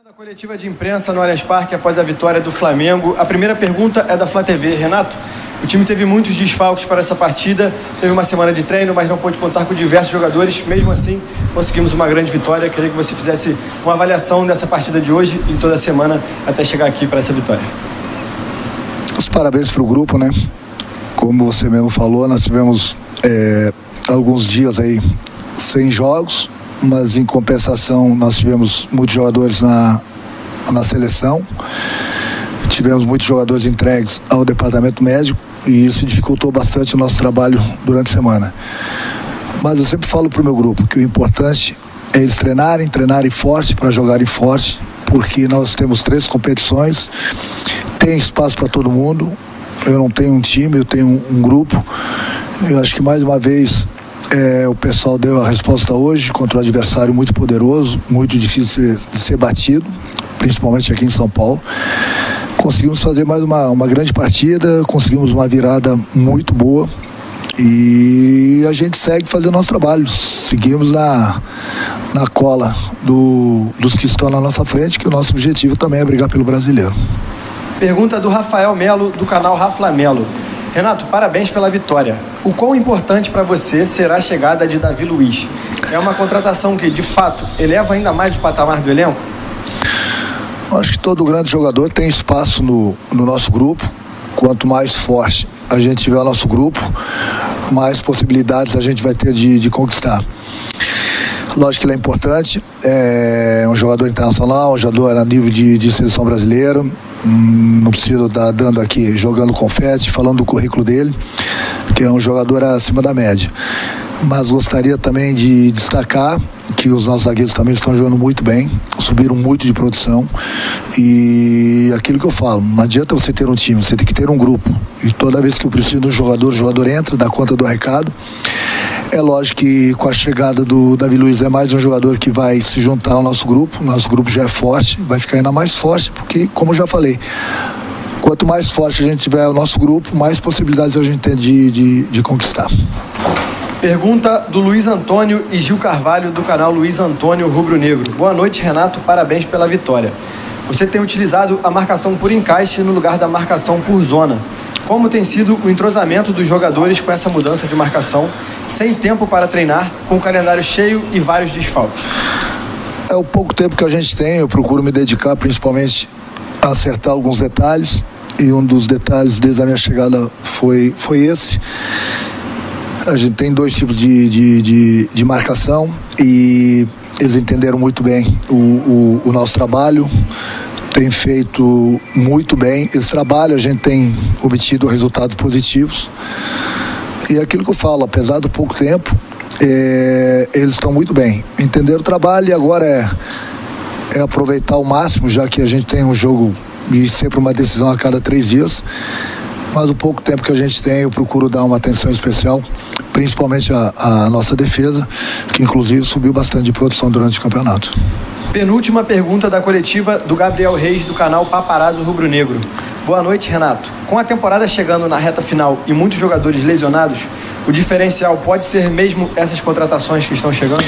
Da coletiva de imprensa no Allianz Parque após a vitória do Flamengo. A primeira pergunta é da Flá TV. Renato, o time teve muitos desfalques para essa partida, teve uma semana de treino, mas não pôde contar com diversos jogadores. Mesmo assim, conseguimos uma grande vitória. Queria que você fizesse uma avaliação dessa partida de hoje e de toda a semana até chegar aqui para essa vitória. Os parabéns para o grupo, né? Como você mesmo falou, nós tivemos alguns dias aí sem jogos, mas em compensação nós tivemos muitos jogadores na seleção, tivemos muitos jogadores entregues ao departamento médico e isso dificultou bastante o nosso trabalho durante a semana. Mas eu sempre falo para o meu grupo que o importante é eles treinarem forte para jogarem forte, porque nós temos 3 competições, tem espaço para todo mundo. Eu não tenho um time, eu tenho um grupo. Eu acho que mais uma vez o pessoal deu a resposta hoje contra um adversário muito poderoso, muito difícil de ser batido, principalmente aqui em São Paulo. Conseguimos fazer mais uma grande partida, conseguimos uma virada muito boa e a gente segue fazendo nosso trabalho. Seguimos na cola dos que estão na nossa frente, que o nosso objetivo também é brigar pelo brasileiro. Pergunta do Rafael Melo, do canal Rafa Melo. Renato, parabéns pela vitória. O quão importante para você será a chegada de Davi Luiz? É uma contratação que, de fato, eleva ainda mais o patamar do elenco? Acho que todo grande jogador tem espaço no nosso grupo. Quanto mais forte a gente tiver o nosso grupo, mais possibilidades a gente vai ter de conquistar. Lógico que ele é importante, é um jogador internacional, um jogador a nível de seleção brasileira. Não preciso estar dando aqui, jogando confete, falando do currículo dele, que é um jogador acima da média. Mas gostaria também de destacar que os nossos zagueiros também estão jogando muito bem, subiram muito de produção. E aquilo que eu falo, não adianta você ter um time, você tem que ter um grupo. E toda vez que eu preciso de um jogador, o jogador entra, dá conta do recado. É lógico que com a chegada do Davi Luiz é mais um jogador que vai se juntar ao nosso grupo já é forte, vai ficar ainda mais forte, porque, como eu já falei, quanto mais forte a gente tiver o nosso grupo, mais possibilidades a gente tem de conquistar. Pergunta do Luiz Antônio e Gil Carvalho, do canal Luiz Antônio Rubro Negro. Boa noite, Renato, parabéns pela vitória. Você tem utilizado a marcação por encaixe no lugar da marcação por zona. Como tem sido o entrosamento dos jogadores com essa mudança de marcação, sem tempo para treinar, com o calendário cheio e vários desfalques? É o pouco tempo que a gente tem, eu procuro me dedicar principalmente a acertar alguns detalhes, e um dos detalhes desde a minha chegada foi esse. A gente tem 2 tipos de marcação e eles entenderam muito bem o nosso trabalho, tem feito muito bem esse trabalho, a gente tem obtido resultados positivos. E é aquilo que eu falo, apesar do pouco tempo, eles estão muito bem. Entenderam o trabalho e agora é aproveitar ao máximo, já que a gente tem um jogo e sempre uma decisão a cada 3 dias. Mas o pouco tempo que a gente tem, eu procuro dar uma atenção especial, principalmente a nossa defesa, que inclusive subiu bastante de produção durante o campeonato. Penúltima pergunta da coletiva do Gabriel Reis, do canal Paparazzo Rubro Negro. Boa noite, Renato. Com a temporada chegando na reta final e muitos jogadores lesionados, o diferencial pode ser mesmo essas contratações que estão chegando?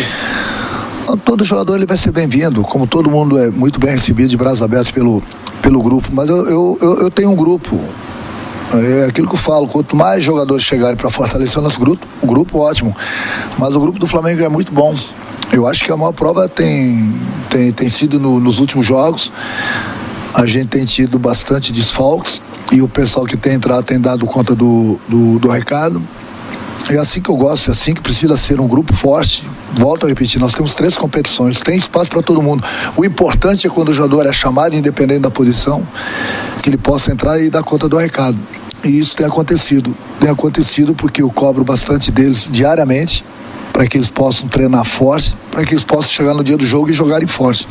Todo jogador ele vai ser bem-vindo, como todo mundo é muito bem recebido de braços abertos pelo grupo, mas eu tenho um grupo. É aquilo que eu falo, quanto mais jogadores chegarem para fortalecer o nosso grupo, o grupo ótimo, mas o grupo do Flamengo é muito bom. Eu acho que a maior prova tem sido nos últimos jogos. A gente tem tido bastante desfalques e o pessoal que tem entrado tem dado conta do recado. É assim que eu gosto, é assim que precisa ser um grupo forte. Volto a repetir, nós temos 3 competições, tem espaço para todo mundo. O importante é quando o jogador é chamado, independente da posição, que ele possa entrar e dar conta do recado. E isso tem acontecido. Tem acontecido porque eu cobro bastante deles diariamente, para que eles possam treinar forte, para que eles possam chegar no dia do jogo e jogarem forte.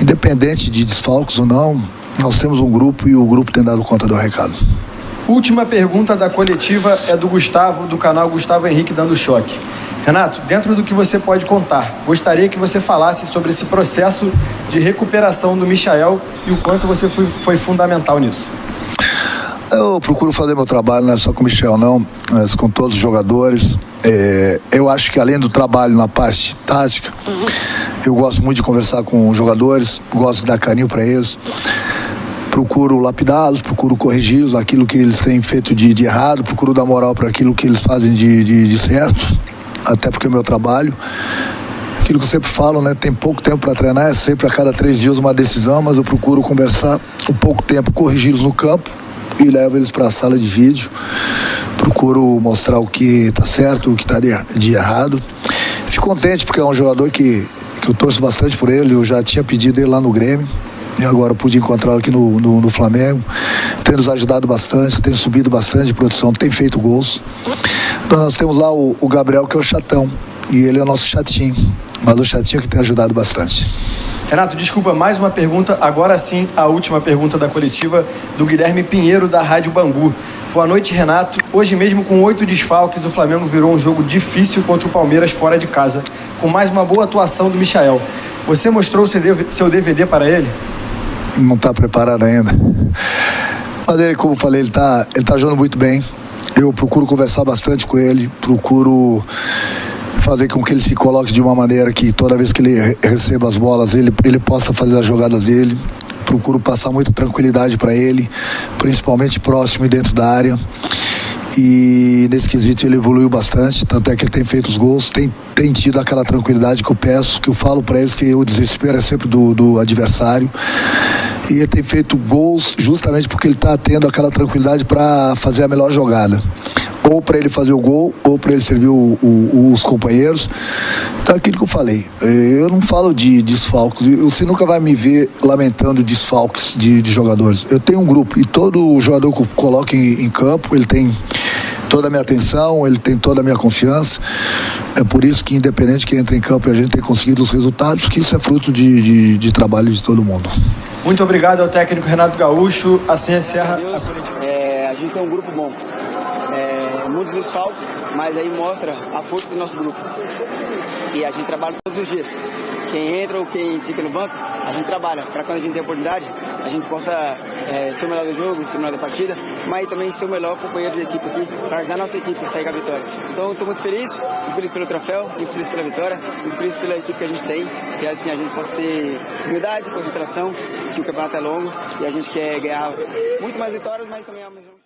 Independente de desfalques ou não, nós temos um grupo e o grupo tem dado conta do recado. Última pergunta da coletiva é do Gustavo, do canal Gustavo Henrique Dando Choque. Renato, dentro do que você pode contar, gostaria que você falasse sobre esse processo de recuperação do Michael e o quanto você foi fundamental nisso. Eu procuro fazer meu trabalho, não é só com o Michel não, mas com todos os jogadores. Eu acho que além do trabalho na parte tática, Eu gosto muito de conversar com os jogadores, gosto de dar carinho para eles. Procuro lapidá-los, procuro corrigi-los naquilo que eles têm feito de errado, procuro dar moral para aquilo que eles fazem de certo, até porque é o meu trabalho. Aquilo que eu sempre falo, né? Tem pouco tempo para treinar, é sempre a cada 3 dias uma decisão, mas eu procuro conversar um pouco tempo, corrigi-los no campo e levo eles para a sala de vídeo. Procuro mostrar o que está certo, o que está de errado. Fico contente porque é um jogador que eu torço bastante por ele. Eu já tinha pedido ele lá no Grêmio e agora pude encontrá-lo aqui no Flamengo. Tem nos ajudado bastante, tem subido bastante de produção, tem feito gols. Então nós temos lá o Gabriel, que é o chatão, e ele é o nosso chatinho, mas o chatinho que tem ajudado bastante. Renato, desculpa, mais uma pergunta, agora sim a última pergunta da coletiva do Guilherme Pinheiro, da Rádio Bangu. Boa noite, Renato. Hoje mesmo com 8 desfalques, o Flamengo virou um jogo difícil contra o Palmeiras fora de casa, com mais uma boa atuação do Michael. Você mostrou seu DVD para ele? Não está preparado ainda. Mas ele, como eu falei, ele tá jogando muito bem. Eu procuro conversar bastante com ele, procuro fazer com que ele se coloque de uma maneira que toda vez que ele receba as bolas, ele possa fazer as jogadas dele. Procuro passar muita tranquilidade para ele, principalmente próximo e dentro da área. E nesse quesito ele evoluiu bastante, tanto é que ele tem feito os gols, tem tido aquela tranquilidade que eu peço, que eu falo para eles, que o desespero é sempre do adversário. E ele tem feito gols justamente porque ele está tendo aquela tranquilidade para fazer a melhor jogada. Ou para ele fazer o gol, ou para ele servir os companheiros. Então, aquilo que eu falei, eu não falo de desfalques, você nunca vai me ver lamentando desfalques de jogadores. Eu tenho um grupo, e todo jogador que eu coloco em campo, ele tem toda a minha atenção, ele tem toda a minha confiança. É por isso que, independente que entre em campo e a gente tem conseguido os resultados, que isso é fruto de trabalho de todo mundo. Muito obrigado ao técnico Renato Gaúcho. Assim encerra a coletiva. A gente tem um grupo bom. Muitos desfalques, mas aí mostra a força do nosso grupo. E a gente trabalha todos os dias. Quem entra ou quem fica no banco, a gente trabalha para quando a gente tem oportunidade, a gente possa ser o melhor do jogo, ser o melhor da partida, mas também ser o melhor companheiro de equipe aqui, para ajudar a nossa equipe a sair com a vitória. Então, estou muito feliz pelo troféu, muito feliz pela vitória, muito feliz pela equipe que a gente tem, que assim a gente possa ter humildade, concentração, que o campeonato é longo e a gente quer ganhar muito mais vitórias, mas também ao mesmo tempo.